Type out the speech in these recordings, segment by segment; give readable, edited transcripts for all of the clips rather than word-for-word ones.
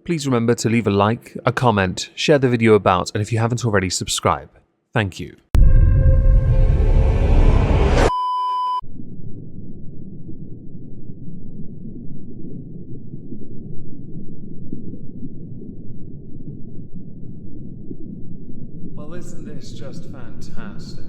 please remember to leave a like, a comment, share the video about, and if you haven't already, subscribe. Thank you. Well, isn't this just fantastic?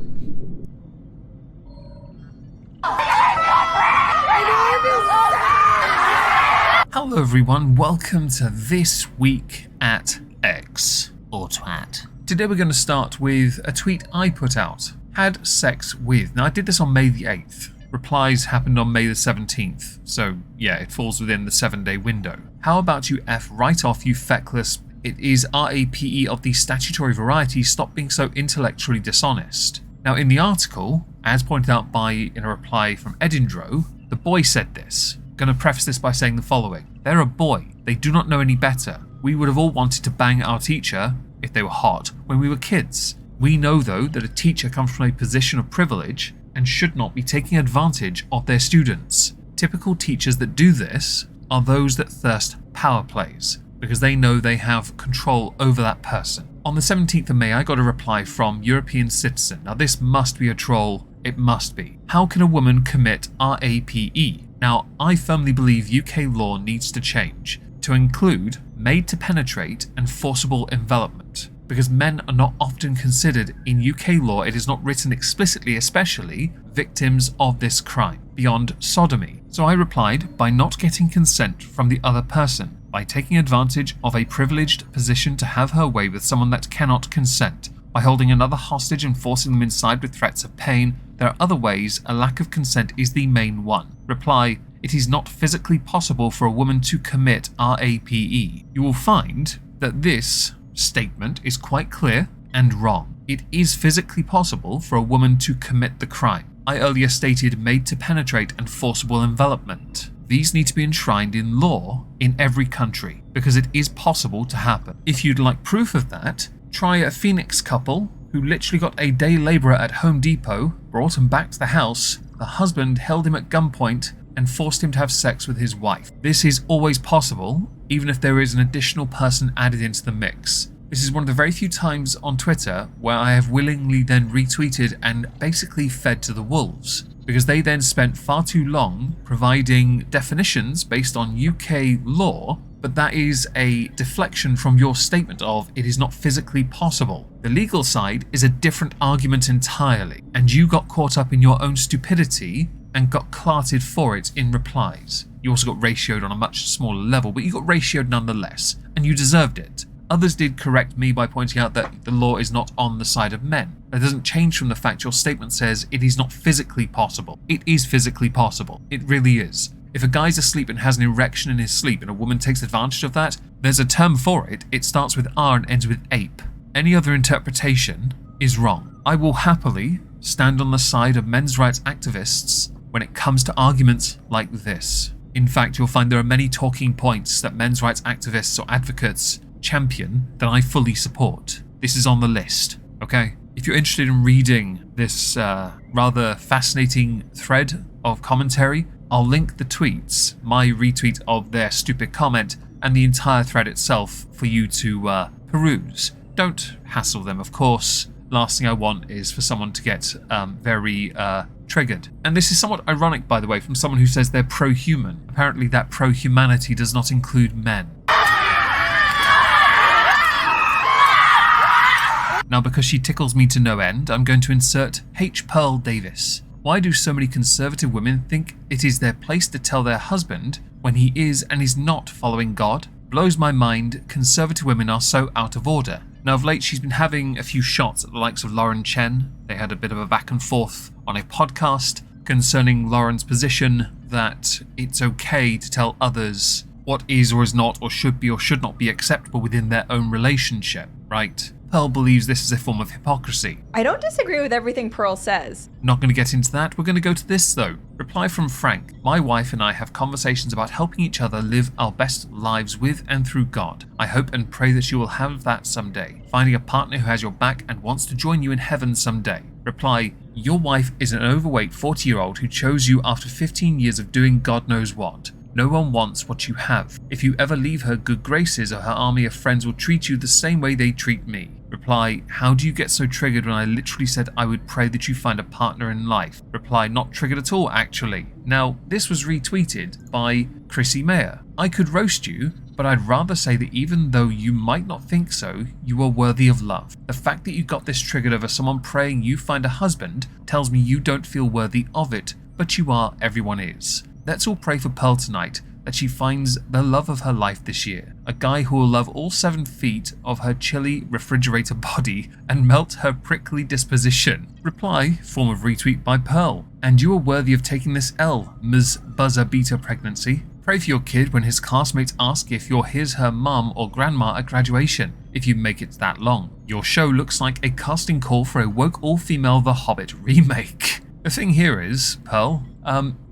Hello everyone, welcome to This Week at X, or Twat. Today we're going to start with a tweet I put out. Had sex with. Now I did this on May the 8th. Replies happened on May the 17th, so yeah, it falls within the 7-day window. How about you F right off, you feckless. It is RAPE of the statutory variety, stop being so intellectually dishonest. Now in the article, as pointed out in a reply from Edinburgh, the boy said this. I'm going to preface this by saying the following. They're a boy. They do not know any better. We would have all wanted to bang our teacher, if they were hot, when we were kids. We know though that a teacher comes from a position of privilege and should not be taking advantage of their students. Typical teachers that do this are those that thirst power plays, because they know they have control over that person. On the 17th of May, I got a reply from European Citizen. Now this must be a troll. It must be. How can a woman commit RAPE? Now, I firmly believe UK law needs to change to include made to penetrate and forcible envelopment, because men are not often considered in UK law. It is not written explicitly, especially victims of this crime, beyond sodomy. So I replied by not getting consent from the other person, by taking advantage of a privileged position to have her way with someone that cannot consent, by holding another hostage and forcing them inside with threats of pain. There are other ways. A lack of consent is the main one. Reply, it is not physically possible for a woman to commit RAPE. You will find that this statement is quite clear and wrong. It is physically possible for a woman to commit the crime. I earlier stated made to penetrate and forcible envelopment. These need to be enshrined in law in every country, because it is possible to happen. If you'd like proof of that, try a Phoenix couple who literally got a day labourer at Home Depot, brought him back to the house, the husband held him at gunpoint and forced him to have sex with his wife. This is always possible, even if there is an additional person added into the mix. This is one of the very few times on Twitter where I have willingly then retweeted and basically fed to the wolves, because they then spent far too long providing definitions based on UK law, but that is a deflection from your statement of it is not physically possible. The legal side is a different argument entirely, and you got caught up in your own stupidity and got clarted for it in replies. You also got ratioed on a much smaller level, but you got ratioed nonetheless, and you deserved it. Others did correct me by pointing out that the law is not on the side of men. That doesn't change from the fact your statement says it is not physically possible. It is physically possible. It really is. If a guy's asleep and has an erection in his sleep and a woman takes advantage of that, there's a term for it. It starts with R and ends with ape. Any other interpretation is wrong. I will happily stand on the side of men's rights activists when it comes to arguments like this. In fact, you'll find there are many talking points that men's rights activists or advocates champion that I fully support. This is on the list, okay? If you're interested in reading this rather fascinating thread of commentary, I'll link the tweets, my retweet of their stupid comment, and the entire thread itself for you to peruse. Don't hassle them, of course. Last thing I want is for someone to get very triggered. And this is somewhat ironic, by the way, from someone who says they're pro-human. Apparently that pro-humanity does not include men. Now, because she tickles me to no end, I'm going to insert H. Pearl Davis. Why do so many conservative women think it is their place to tell their husband when he is and is not following God? Blows my mind, conservative women are so out of order. Now of late she's been having a few shots at the likes of Lauren Chen. They had a bit of a back and forth on a podcast concerning Lauren's position that it's okay to tell others what is or is not or should be or should not be acceptable within their own relationship, right? Pearl believes this is a form of hypocrisy. I don't disagree with everything Pearl says. Not going to get into that. We're going to go to this though. Reply from Frank. My wife and I have conversations about helping each other live our best lives with and through God. I hope and pray that you will have that someday. Finding a partner who has your back and wants to join you in heaven someday. Reply. Your wife is an overweight 40-year-old who chose you after 15 years of doing God knows what. No one wants what you have. If you ever leave her good graces, or her army of friends will treat you the same way they treat me. Reply, how do you get so triggered when I literally said I would pray that you find a partner in life? Reply, not triggered at all, actually. Now, this was retweeted by Chrissy Mayer. I could roast you, but I'd rather say that even though you might not think so, you are worthy of love. The fact that you got this triggered over someone praying you find a husband tells me you don't feel worthy of it, but you are, everyone is. Let's all pray for Pearl tonight, that she finds the love of her life this year. A guy who will love all 7 feet of her chilly refrigerator body and melt her prickly disposition. Reply, form of retweet by Pearl. And you are worthy of taking this L, Ms. Buzzer Beater pregnancy. Pray for your kid when his classmates ask if you're her mum or grandma at graduation, if you make it that long. Your show looks like a casting call for a woke all-female The Hobbit remake. The thing here is, Pearl,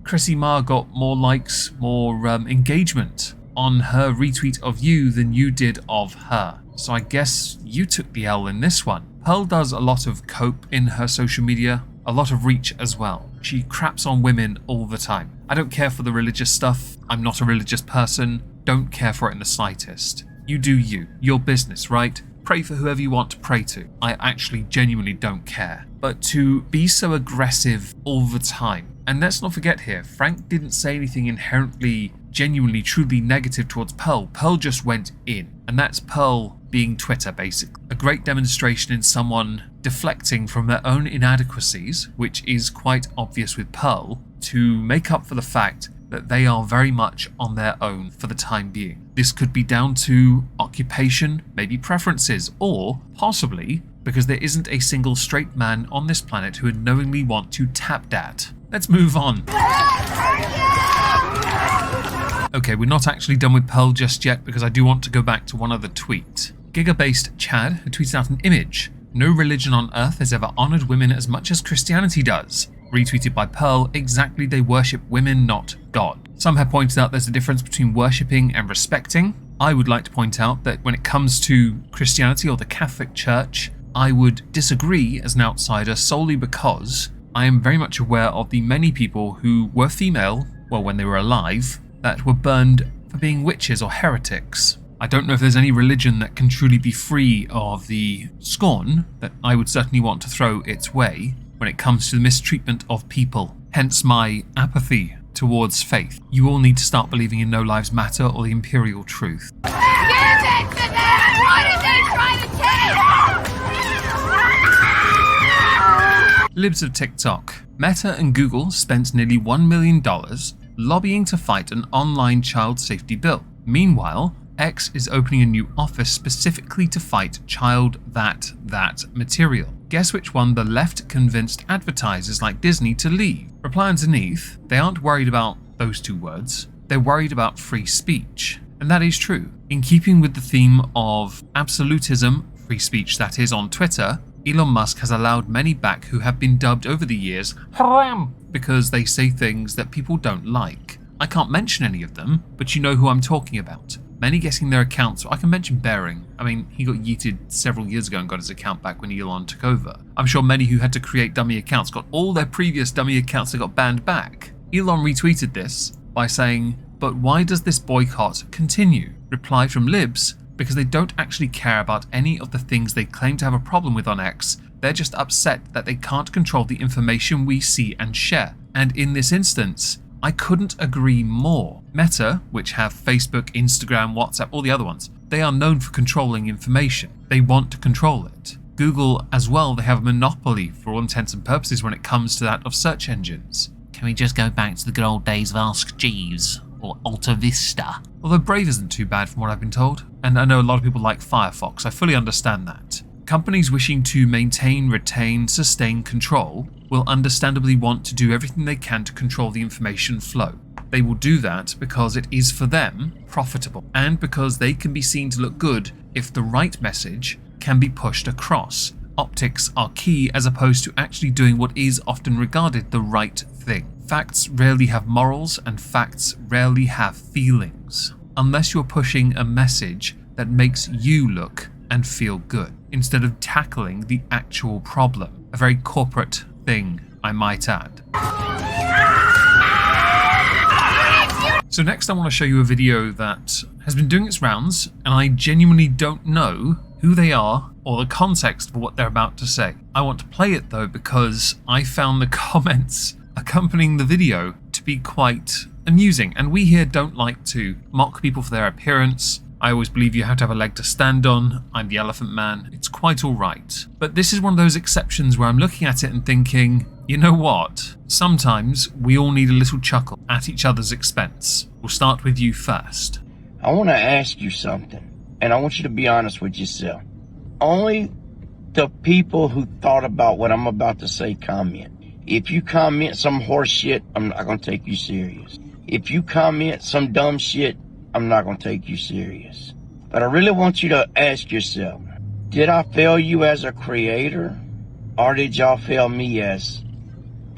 Chrissy Ma got more likes, more engagement on her retweet of you than you did of her. So I guess you took the L in this one. Pearl does a lot of cope in her social media, a lot of reach as well. She craps on women all the time. I don't care for the religious stuff. I'm not a religious person. Don't care for it in the slightest. You do you. Your business, right? Pray for whoever you want to pray to. I actually genuinely don't care. But to be so aggressive all the time. And let's not forget here, Frank didn't say anything inherently, genuinely, truly negative towards Pearl. Pearl just went in. And that's Pearl being Twitter, basically. A great demonstration in someone deflecting from their own inadequacies, which is quite obvious with Pearl, to make up for the fact that they are very much on their own for the time being. This could be down to occupation, maybe preferences, or possibly because there isn't a single straight man on this planet who would knowingly want to tap dat. Let's move on. Okay, we're not actually done with Pearl just yet because I do want to go back to one other tweet. Giga-based Chad who tweets out an image. No religion on earth has ever honoured women as much as Christianity does. Retweeted by Pearl, exactly, they worship women, not God. Some have pointed out there's a difference between worshipping and respecting. I would like to point out that when it comes to Christianity or the Catholic Church, I would disagree as an outsider solely because I am very much aware of the many people who were female, well, when they were alive, that were burned for being witches or heretics. I don't know if there's any religion that can truly be free of the scorn that I would certainly want to throw its way when it comes to the mistreatment of people. Hence my apathy towards faith. You all need to start believing in No Lives Matter or the Imperial Truth. Give it to them! What did they try to Libs of TikTok. Meta and Google spent nearly $1 million lobbying to fight an online child safety bill. Meanwhile, X is opening a new office specifically to fight child that material. Guess which one the left convinced advertisers like Disney to leave? Reply underneath, they aren't worried about those 2 words, they're worried about free speech. And that is true. In keeping with the theme of absolutism, free speech that is, on Twitter, Elon Musk has allowed many back who have been dubbed over the years haram because they say things that people don't like. I can't mention any of them, but you know who I'm talking about. Many getting their accounts, I can mention Bering. I mean, he got yeeted several years ago and got his account back when Elon took over. I'm sure many who had to create dummy accounts got all their previous dummy accounts that got banned back. Elon retweeted this by saying, but why does this boycott continue? Reply from Libs, because they don't actually care about any of the things they claim to have a problem with on X. They're just upset that they can't control the information we see and share. And in this instance, I couldn't agree more. Meta, which have Facebook, Instagram, WhatsApp, all the other ones, they are known for controlling information. They want to control it. Google as well, they have a monopoly for all intents and purposes when it comes to that of search engines. Can we just go back to the good old days of Ask Jeeves or Alta Vista? Although Brave isn't too bad from what I've been told, and I know a lot of people like Firefox, I fully understand that. Companies wishing to maintain, retain, sustain control will understandably want to do everything they can to control the information flow. They will do that because it is for them profitable and because they can be seen to look good if the right message can be pushed across. Optics are key as opposed to actually doing what is often regarded the right thing. Facts rarely have morals and facts rarely have feelings, unless you're pushing a message that makes you look and feel good, instead of tackling the actual problem. A very corporate thing, I might add. So next I want to show you a video that has been doing its rounds, and I genuinely don't know who they are or the context for what they're about to say. I want to play it though because I found the comments accompanying the video to be quite amusing, and we here don't like to mock people for their appearance. I always believe you have to have a leg to stand on. I'm the elephant man. It's quite alright. But this is one of those exceptions where I'm looking at it and thinking, you know what? Sometimes we all need a little chuckle at each other's expense. We'll start with you first. I want to ask you something, and I want you to be honest with yourself. Only the people who thought about what I'm about to say comment. If you comment some horse shit, I'm not going to take you serious. If you comment some dumb shit, I'm not going to take you serious. But I really want you to ask yourself, did I fail you as a creator, or did y'all fail me as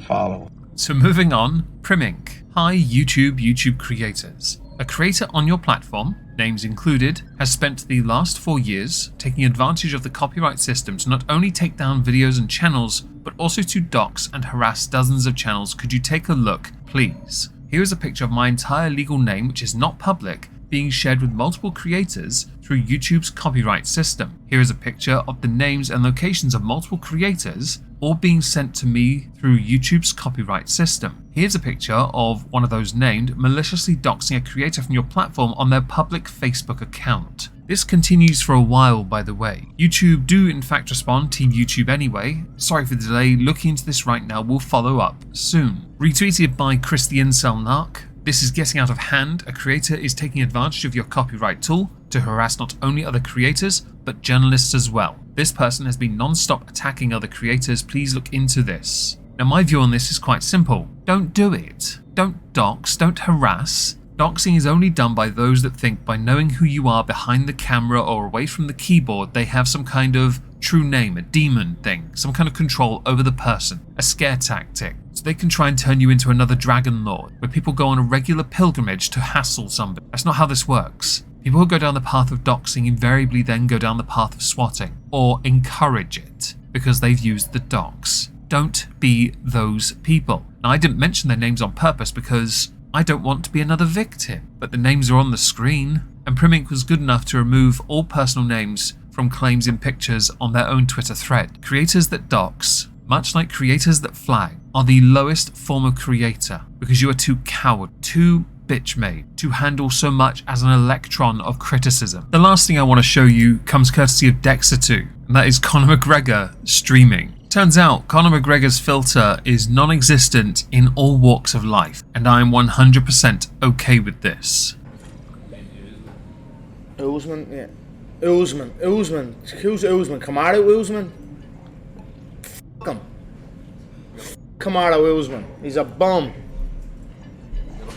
followers? So moving on, Primink. Hi YouTube creators. A creator on your platform, names included, has spent the last 4 years taking advantage of the copyright system to not only take down videos and channels, but also to dox and harass dozens of channels. Could you take a look, please? Here is a picture of my entire legal name, which is not public, being shared with multiple creators through YouTube's copyright system. Here is a picture of the names and locations of multiple creators, all being sent to me through YouTube's copyright system. Here's a picture of one of those named maliciously doxing a creator from your platform on their public Facebook account. This continues for a while, by the way. YouTube do in fact respond, Team YouTube anyway. Sorry for the delay, looking into this right now, we'll follow up soon. Retweeted by Christian Selnark. This is getting out of hand. A creator is taking advantage of your copyright tool to harass not only other creators, but journalists as well. This person has been non-stop attacking other creators. Please look into this. Now my view on this is quite simple. Don't do it. Don't dox, don't harass. Doxing is only done by those that think by knowing who you are behind the camera or away from the keyboard, they have some kind of true name, a demon thing, some kind of control over the person, a scare tactic. So they can try and turn you into another dragon lord, where people go on a regular pilgrimage to hassle somebody. That's not how this works. People who go down the path of doxing invariably then go down the path of swatting, or encourage it, because they've used the dox. Don't be those people. Now I didn't mention their names on purpose because I don't want to be another victim, but the names are on the screen, and Primink was good enough to remove all personal names from claims in pictures on their own Twitter thread. Creators that dox, much like creators that flag, are the lowest form of creator because you are too coward, too bitch-made to handle so much as an electron of criticism. The last thing I want to show you comes courtesy of Dexter2, and that is Conor McGregor streaming. Turns out Conor McGregor's filter is non-existent in all walks of life, and I am 100% okay with this. Usman, yeah. Usman. Who's Usman? Kamaru Usman? Fuck him. Kamaru Usman. He's a bum.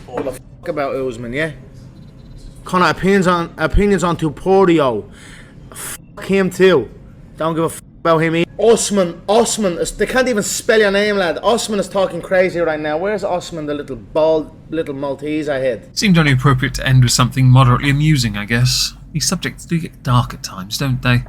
Give a fuck about Usman, yeah? Conor, opinions on Tuporio. Fuck him too. Don't give a fuck about him either. Osman, they can't even spell your name, lad. Osman is talking crazy right now. Where's Osman, the little bald little Maltese I had? Seemed only appropriate to end with something moderately amusing, I guess. These subjects do get dark at times, don't they?